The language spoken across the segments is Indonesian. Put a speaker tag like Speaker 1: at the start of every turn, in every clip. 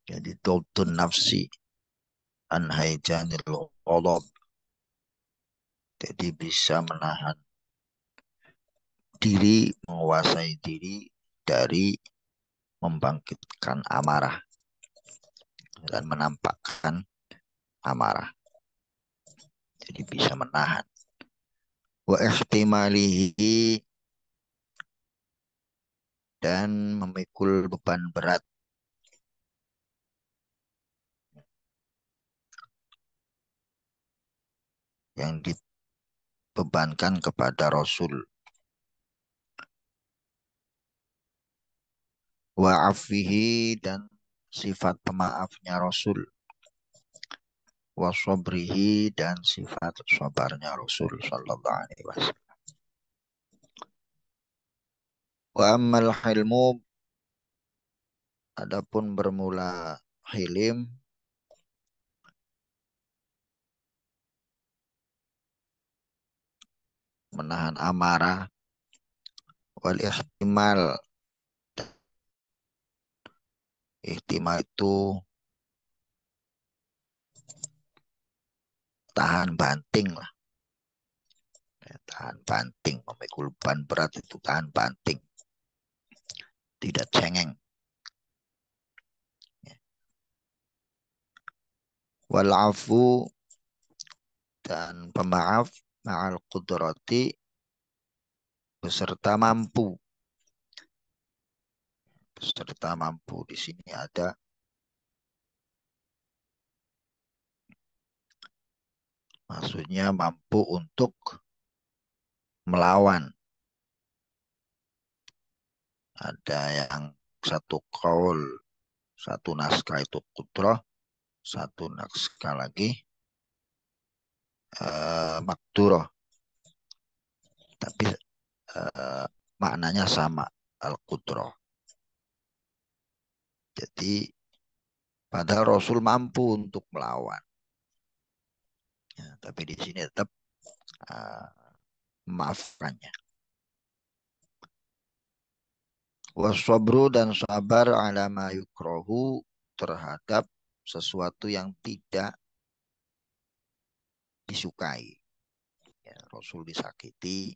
Speaker 1: Jadi dobtun nafsi an haijanil ghadab. Jadi bisa menahan diri, menguasai diri dari membangkitkan amarah dan menampakkan amarah. Jadi bisa menahan. Wa ihtimalihi dan memikul beban berat yang dibebankan kepada Rasul. Wa afihi dan sifat pemaafnya Rasul. Wa sabrihi dan sifat sabarnya Rasul sallallahu alaihi wasallam. Wa ammal hilmu, adapun bermula hilim, menahan amarah, wal ihtimal, ihtimal itu tahan banting lah. Ya, tahan banting, memikul beban berat itu tahan banting, tidak cengeng. Ya. Wal afu dan pemaaf ma'al qudrati beserta mampu. Beserta mampu di sini ada maksudnya mampu untuk melawan. Ada yang satu kaul, satu naskah itu kudrah, satu naskah lagi makduroh. Tapi eh, maknanya sama, al-qudrah. Jadi padahal Rasul mampu untuk melawan. Ya, tapi di sini tetap uh, memaafkannya. Wasabru dan sabar ala ma yukrohu terhadap sesuatu yang tidak disukai. Ya, Rasul disakiti,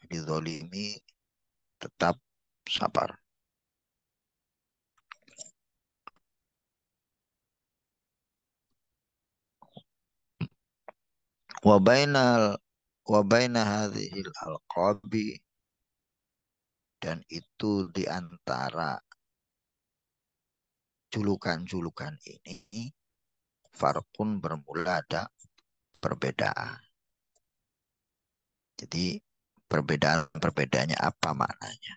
Speaker 1: dizolimi, tetap sabar. Wabainal wabaina hadhil alqabi dan itu di antara julukan-julukan ini farkun bermula ada perbedaan. Jadi perbedaan-perbedaannya apa maknanya?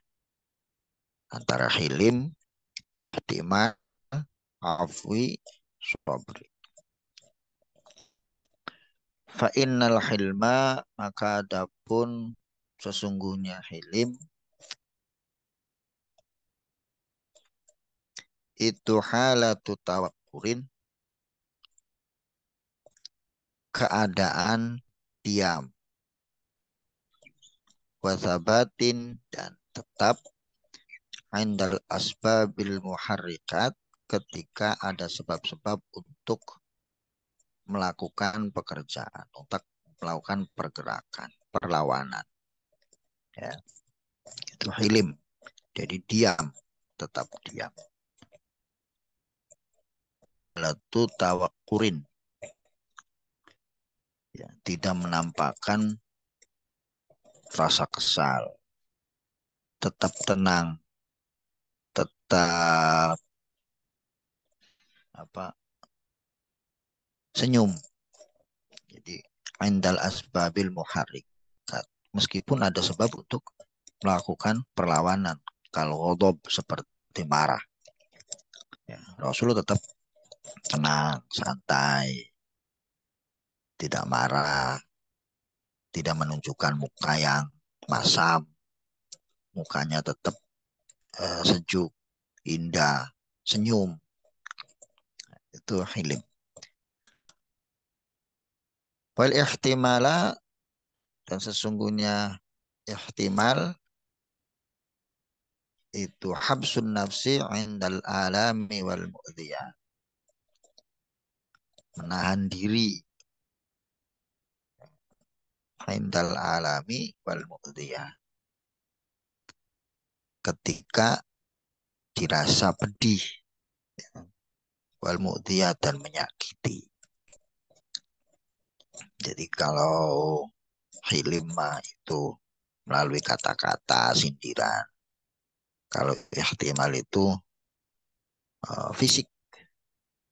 Speaker 1: Antara hilim, ihtimal, afwi, sabri. Fa innal hilma maka adapun sesungguhnya hilim itu halatu tawakkurin keadaan diam wasabatin dan tetap indal asbabil muharrikat ketika ada sebab-sebab untuk melakukan pekerjaan, untuk melakukan pergerakan, perlawanan. Ya, itu hilim. Jadi diam, tetap diam. Latu tawakurin, ya, tidak menampakkan rasa kesal, tetap tenang, tetap apa senyum. Jadi indal asbabil muharrik. Meskipun ada sebab untuk melakukan perlawanan. Kalau ghadab seperti marah, ya, Rasulullah tetap tenang, santai, tidak marah, tidak menunjukkan muka yang masam, mukanya tetap sejuk, indah, senyum. Itu hilim. Wal ihtimala dan sesungguhnya ihtimal itu habsun nafsi indal alami wal mu'diyah. Menahan diri indal alami wal mu'diyah. Ketika dirasa pedih wal mu'diyah dan menyakiti. Jadi kalau hilimah itu melalui kata-kata sindiran. Kalau ihtimal itu fisik,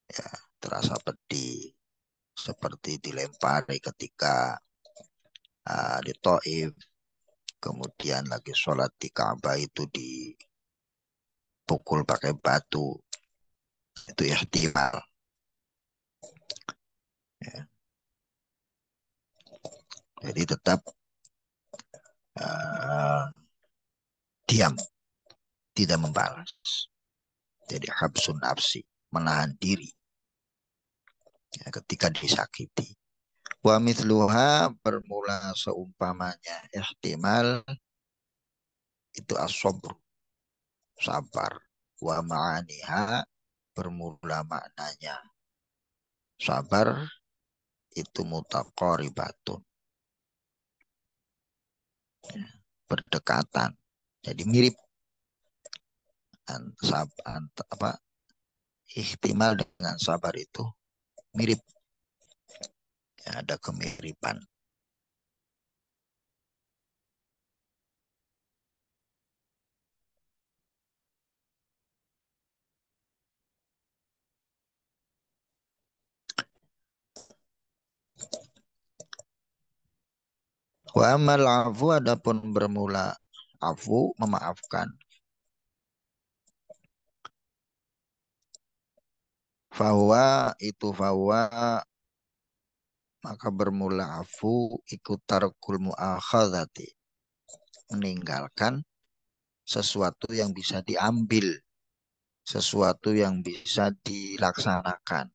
Speaker 1: ya, terasa pedih seperti dilempari ketika di Taif, kemudian lagi sholat di Ka'bah itu dipukul pakai batu, itu ihtimal. Ya. Jadi tetap uh, diam, tidak membalas. Jadi habsun nafsi, menahan diri ya, ketika disakiti. Wa mithluha, bermula seumpamanya ihtimal itu as-sabr, sabar. Wa ma'aniha, bermula maknanya sabar itu mutaqaribatun, berdekatan. Jadi mirip apa ihtimal dengan sabar itu mirip, ya, ada kemiripan. Wa amal afu, adapun bermula afu, memaafkan. Fahuwa, itu fahuwa, maka bermula afu ikut tarkul muakhadzati, meninggalkan sesuatu yang bisa diambil, sesuatu yang bisa dilaksanakan.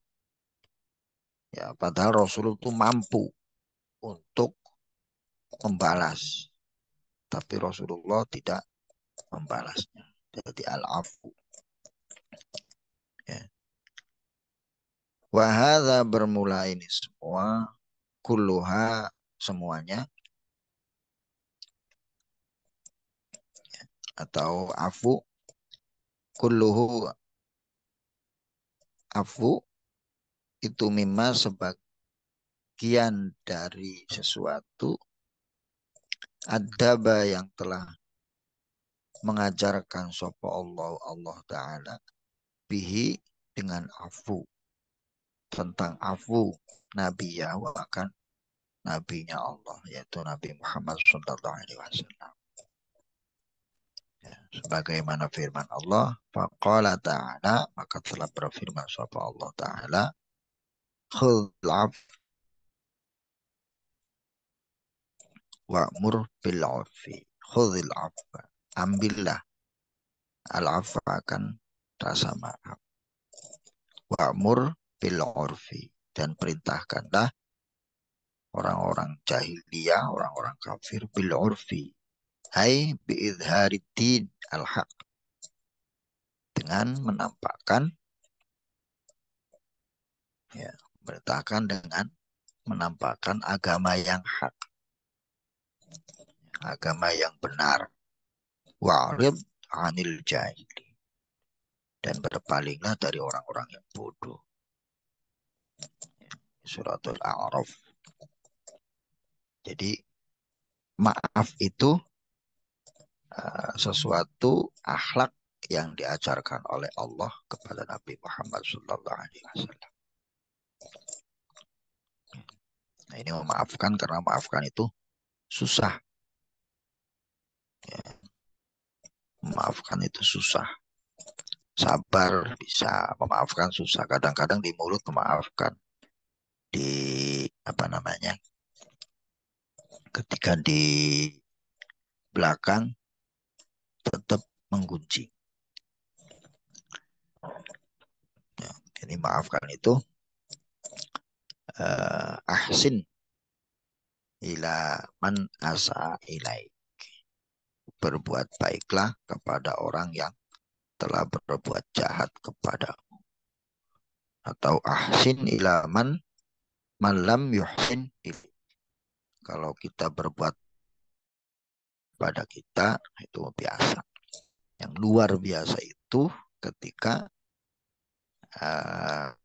Speaker 1: Ya, padahal Rasulullah itu mampu untuk membalas, tapi Rasulullah tidak membalasnya. Jadi al-afu. Ya. Wahada, bermula ini semua, kulluha, semuanya, atau afu, kulluhu, afu itu mimma, sebagian dari sesuatu, adaba yang telah mengajarkan sapa Allah, Allah Ta'ala, bihi, dengan afu, tentang afu Nabi ya, akan nabinya Allah, yaitu Nabi Muhammad Sallallahu Alaihi Wasallam. Ya, sebagaimana firman Allah, faqala ta'ala, maka telah berfirman sapa Allah Ta'ala, khudh af wa'mur bil afi, khudhil afwa, ambillah al-afwa, akan rasa maaf, wa'mur bil urfi, dan perintahkanlah orang-orang jahiliyah, orang-orang kafir, bil urfi, hai biidharid din al-haq, dengan menampakkan, ya, beritakan dengan menampakkan agama yang hak, agama yang benar. Wa'rid anil jahili, dan berpalinglah dari orang-orang yang bodoh. Suratul A'raf. Jadi maaf itu sesuatu akhlak yang diajarkan oleh Allah kepada Nabi Muhammad Sallallahu Alaihi Wasallam. Nah, ini memaafkan, karena memaafkan itu susah. Ya, memaafkan itu susah. Sabar bisa, memaafkan susah. Kadang-kadang di mulut memaafkan, di apa namanya, ketika di belakang tetap menggunjing. Ya, jadi maafkan itu ahsin ila man asa ilai, berbuat baiklah kepada orang yang telah berbuat jahat kepada, atau ahsin ilaman malam yuhsin ilaik. Kalau kita berbuat pada kita itu biasa. Yang luar biasa itu ketika uh,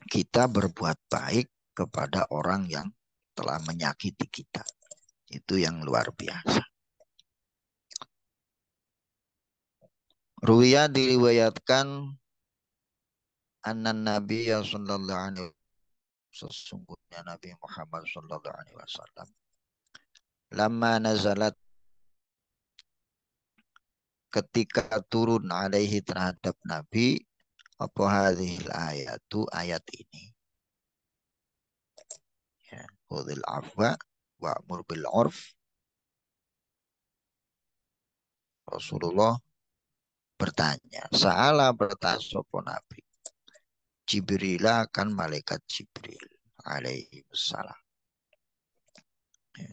Speaker 1: kita berbuat baik kepada orang yang telah menyakiti kita. Itu yang luar biasa. Ruya diriwayatkan anna Nabi sallallahu alaihi, sesungguhnya Nabi Muhammad sallallahu alaihi wasallam, lama nazalat, ketika turun alaihi terhadap Nabi, apa hadhil ayatu, ayat ini, ya, khudhil afwa wa'mur bil urf. Rasulullah bertanya, Sa'ala bertanya sopo Nabi, Jibril akan malaikat Jibril alaihi wassalam. Ya,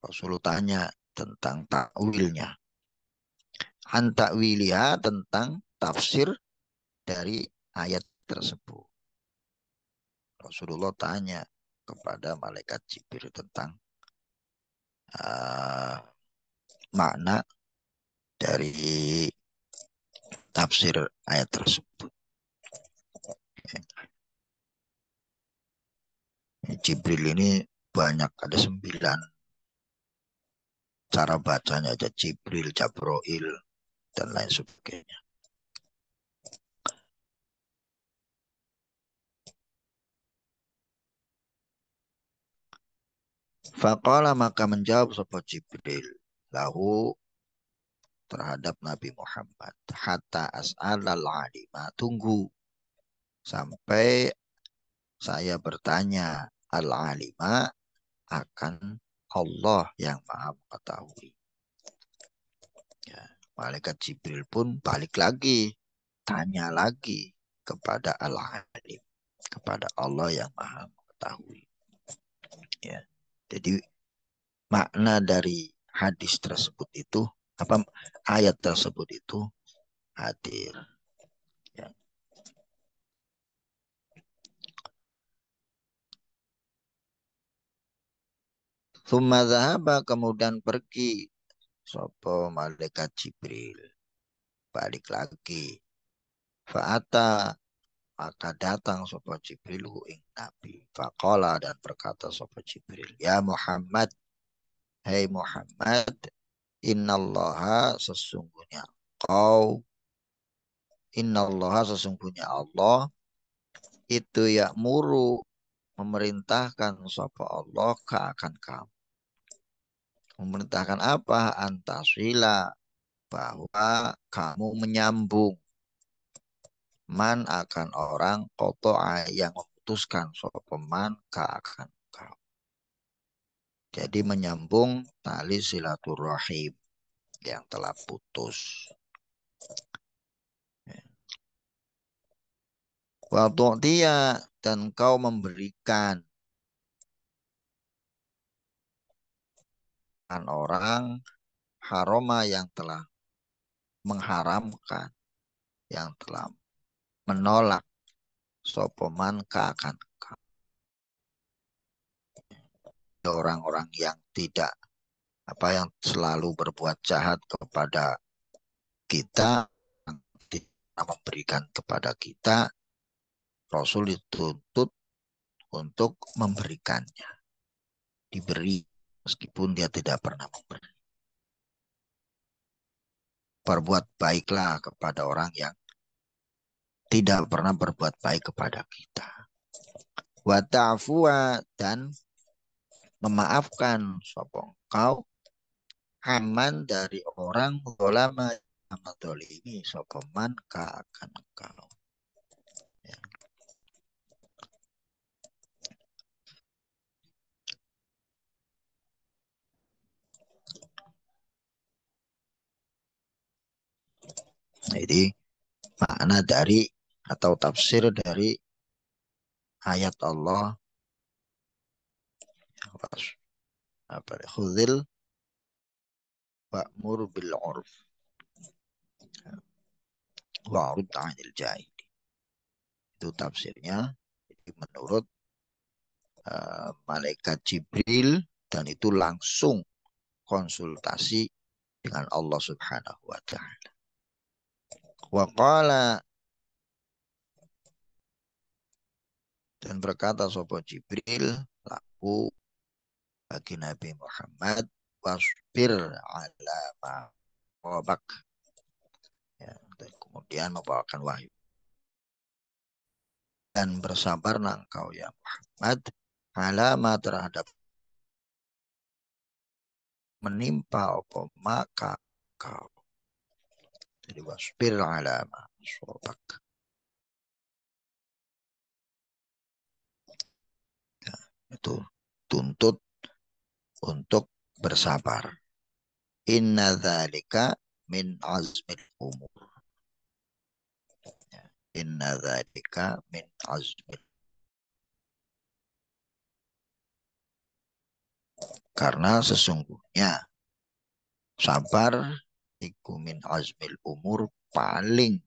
Speaker 1: Rasulullah tanya tentang takwilnya, an takwiliha, tentang tafsir dari ayat tersebut. Rasulullah tanya kepada malaikat Jibril tentang uh, makna dari tafsir ayat tersebut. Jibril ini banyak, ada 9 cara bacanya, ada Jibril, Jabroil, dan lain sebagainya. Faqala, maka menjawab sapa Jibril lahu terhadap Nabi Muhammad, hatta as'alal alima, tunggu sampai saya bertanya al-alima, akan Allah yang maha mengetahui. Ya, malaikat Jibril pun balik lagi, tanya lagi kepada al-alim, kepada Allah yang maha mengetahui. Ya, jadi makna dari hadis tersebut itu, apa, ayat tersebut itu hadir. Ya. Thumma dhahaba, kemudian pergi sopo malaikat Jibril, balik lagi. Fa'ata, maka datang sopo Jibril ing Nabi. Faqala, dan berkata sopo Jibril, ya Muhammad, hai Muhammad, innallaha, sesungguhnya kau, innallaha, sesungguhnya Allah, itu ya'muru, memerintahkan sopo Allah ka akan kamu. Memerintahkan apa? Antasila, bahwa kamu menyambung, man, akan orang, koto'a, yang memutuskan sopeman ka akan kau. Jadi menyambung tali silaturahim yang telah putus. Waktu dia, dan kau memberikan orang haroma, yang telah mengharamkan, yang telah menolak sopeman ka akan kau. Orang-orang yang tidak, apa, yang selalu berbuat jahat kepada kita, yang tidak memberikan kepada kita, Rasul dituntut untuk memberikannya, diberi meskipun dia tidak pernah memberi. Berbuat baiklah kepada orang yang tidak pernah berbuat baik kepada kita. Wa ta'fuwa, dan memaafkan sopong kau, aman, dari orang ulama yang mendolimi sopeman ka akan kau. Ya. Jadi makna dari atau tafsir dari ayat Allah, apa, khudil wa'mur bil 'urf wa'rid 'anil jahil. Itu tafsirnya. Jadi menurut malaikat Jibril, dan itu langsung konsultasi dengan Allah Subhanahu wa taala. Wa qala, dan berkata sapa Jibril laku bagi Nabi Muhammad, wasbir ala ma wabak, ya, dan kemudian membawakan wahyu, dan bersabarlah engkau ya Muhammad alama terhadap menimpa apa maka kau. Jadi wasbir alama wabak, ya, itu tuntut untuk bersabar. Inna dzalika min azmil umur. Ya. Inna dzalika min azmil. Karena sesungguhnya sabar iku min azmil umur, paling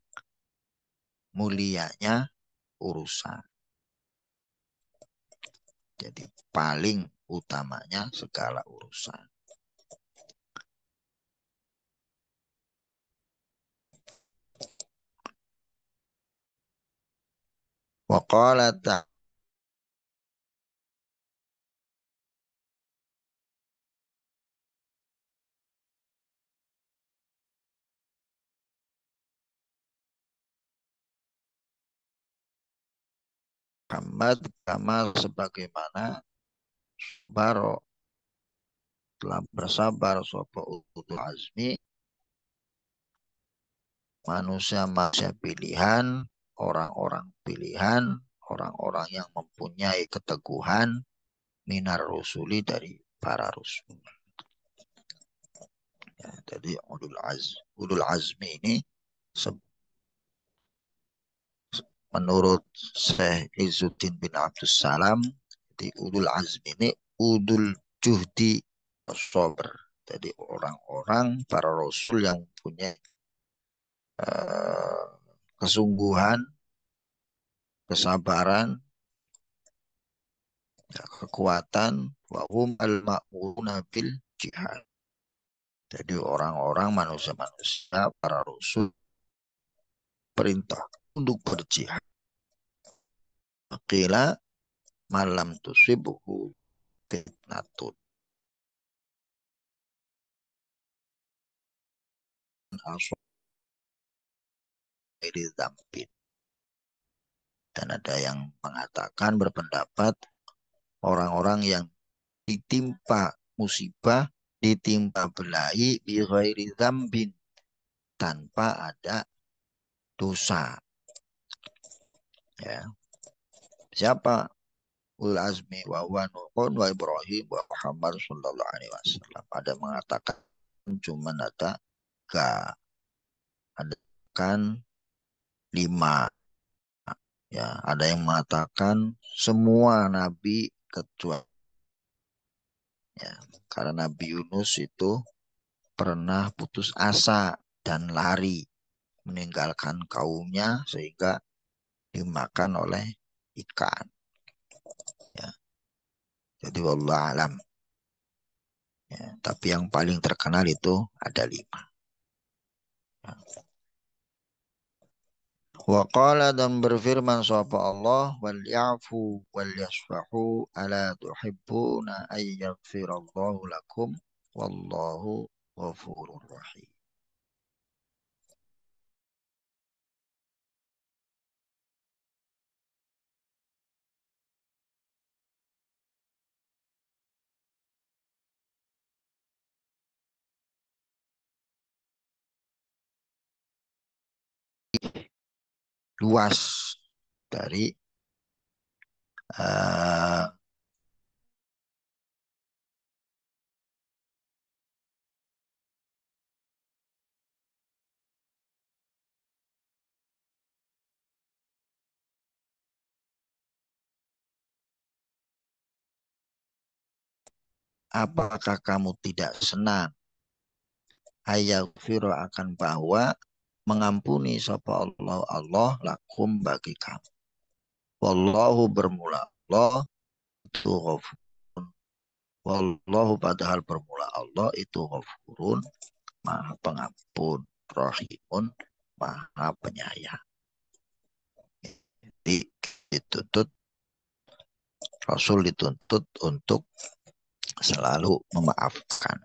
Speaker 1: mulianya urusan. Jadi paling utamanya segala urusan. Wa qala Muhammad kama sebagaimana baro telah bersabar sapa ulul azmi, manusia-manusia pilihan, orang-orang pilihan, orang-orang yang mempunyai keteguhan minar rusuli, dari para rasul. Ya, jadi ulul azmi ini menurut Syekh Izzuddin bin Abdus Salam, jadi ulul azmi ini ulul juhdi sober. Jadi orang-orang para rasul yang punya eh, kesungguhan, kesabaran, ya, kekuatan, wahum al-ma'muruna bil jihad. Jadi orang-orang manusia-manusia para rasul perintah untuk berjihad. Qila malam tusibuhu fitnatun aswairi dzambin. Dan ada yang mengatakan, berpendapat, orang-orang yang ditimpa musibah, ditimpa belai bi ghairi dzambin, tanpa ada dosa. Ya. Siapa? Ul azmi wa huwa Nuhun wa Ibrahim wa Muhammad sallallahu alaihi wasallam. Ada mengatakan cuma ada ga, ada kan lima. Ya, ada yang mengatakan semua nabi kecuali, ya, karena Nabi Yunus itu pernah putus asa dan lari meninggalkan kaumnya sehingga dimakan oleh ikan. Ya, jadi wallah alam. Ya, tapi yang paling terkenal itu ada lima. Ya. Wa qala, dan berfirman sapa Allah, wal ya'fu wal yasfahu ala tuhibbuna ay yaghfirallahu lakum wallahu ghafurur rahim. Luas dari eh, apakah kamu tidak senang ayaghfira akan bahwa mengampuni sapa Allah Allah lakum bagi kamu. Wallahu bermula Allah itu ghafurun. Wallahu padahal bermula Allah itu ghafurun maha pengampun, rahimun maha penyayang. Jadi dituntut Rasul dituntut untuk selalu memaafkan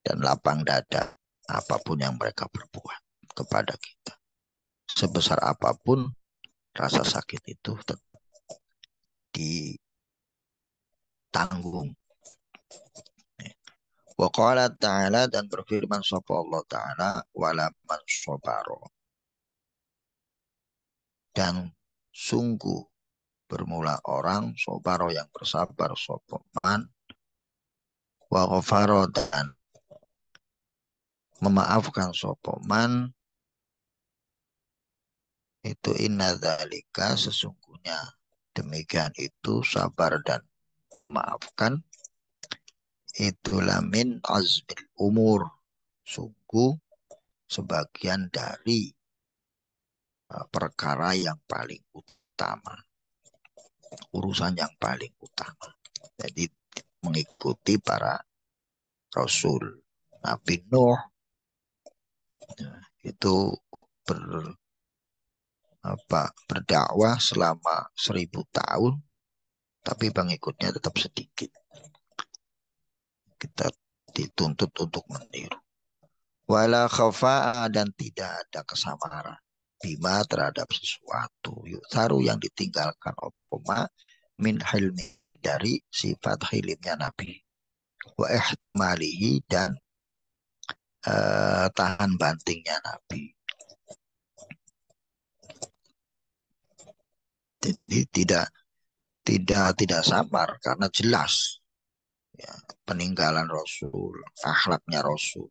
Speaker 1: dan lapang dada apapun yang mereka perbuat kepada kita. Sebesar apapun rasa sakit itu tetap ditanggung. Wa qala ta'ala dan berfirman sapa Allah ta'ala wala man sabaro dan sungguh bermula orang sobaro yang bersabar sopaman wa ghafaro dan memaafkan sopaman itu inna dzalika sesungguhnya demikian itu sabar dan maafkan itu lamin azmil umur sungguh sebagian dari perkara yang paling utama, urusan yang paling utama. Jadi mengikuti para rasul. Nabi Nuh itu ber, berdakwah selama 1000 tahun, tapi pengikutnya tetap sedikit. Kita dituntut untuk meniru. Wala khafa'a dan tidak ada kesamaran. Bima terhadap sesuatu. Yutaru yang ditinggalkan opoma min hilmi dari sifat hilimnya Nabi. Wa ihmalihi dan tahan bantingnya Nabi. Jadi tidak sabar karena jelas ya, peninggalan Rasul, akhlaknya Rasul.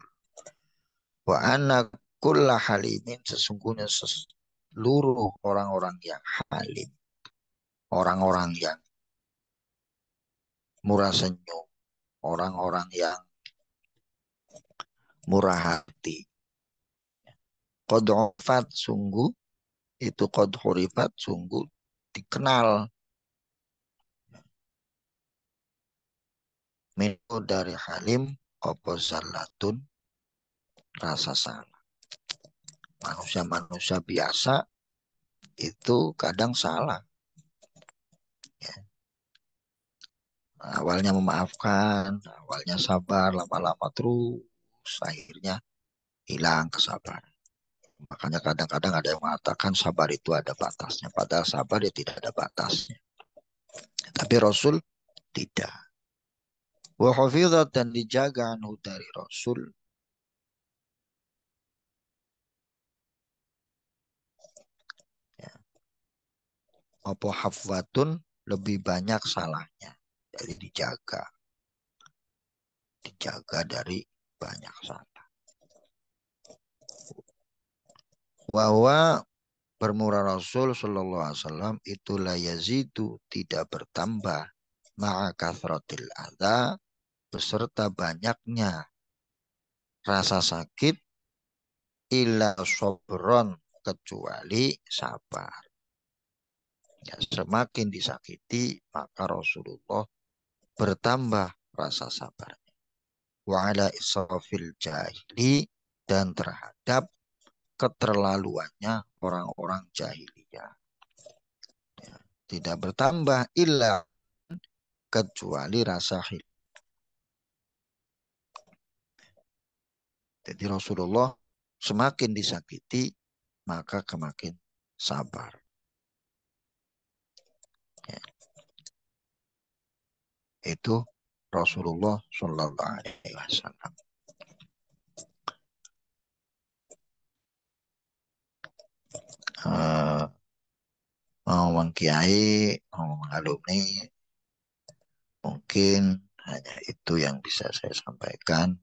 Speaker 1: Wa anna kulla halimin sesungguhnya seluruh orang-orang yang halim, orang-orang yang murah senyum, orang-orang yang murah hati. Qad urifat sungguh itu qad urifat sungguh dikenal minu dari halim apa zalatun rasa salah. Manusia-manusia biasa itu kadang salah. Ya. Awalnya memaafkan, awalnya sabar, lama-lama terus akhirnya hilang kesabaran. Makanya kadang-kadang ada yang mengatakan sabar itu ada batasnya. Padahal sabar ya tidak ada batasnya. Tapi Rasul tidak. Wa hafizat dan dijaga anhu dari Rasul. Ya. Apa hafwatun lebih banyak salahnya. Jadi dijaga. Dijaga dari banyak salah. Bahwa bermurah Rasul Shallallahu Alaihi Wasallam itu la yazidu tidak bertambah ma'a kathratil adha beserta banyaknya rasa sakit illa sobron kecuali sabar. Ya, semakin disakiti maka Rasulullah bertambah rasa sabarnya. Wa ala israfil jahili dan terhadap keterlaluannya orang-orang jahiliyah. Ya, tidak bertambah illa kecuali rasa hilm. Jadi Rasulullah semakin disakiti maka semakin sabar. Ya. Itu Rasulullah Shallallahu Alaihi Wasallam. Ngomong kiai, ngomong alumni, mungkin hanya itu yang bisa saya sampaikan.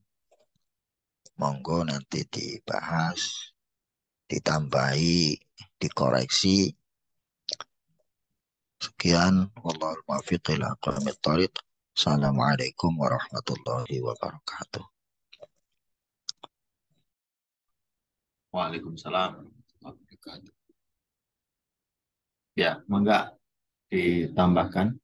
Speaker 1: Monggo nanti dibahas, ditambahi, dikoreksi. Sekian, wallahul muwaffiq ila aqwamit thoriq. Assalamualaikum warahmatullahi wabarakatuh.
Speaker 2: Waalaikumsalam warahmatullahi wabarakatuh. Ya, mangga ditambahkan.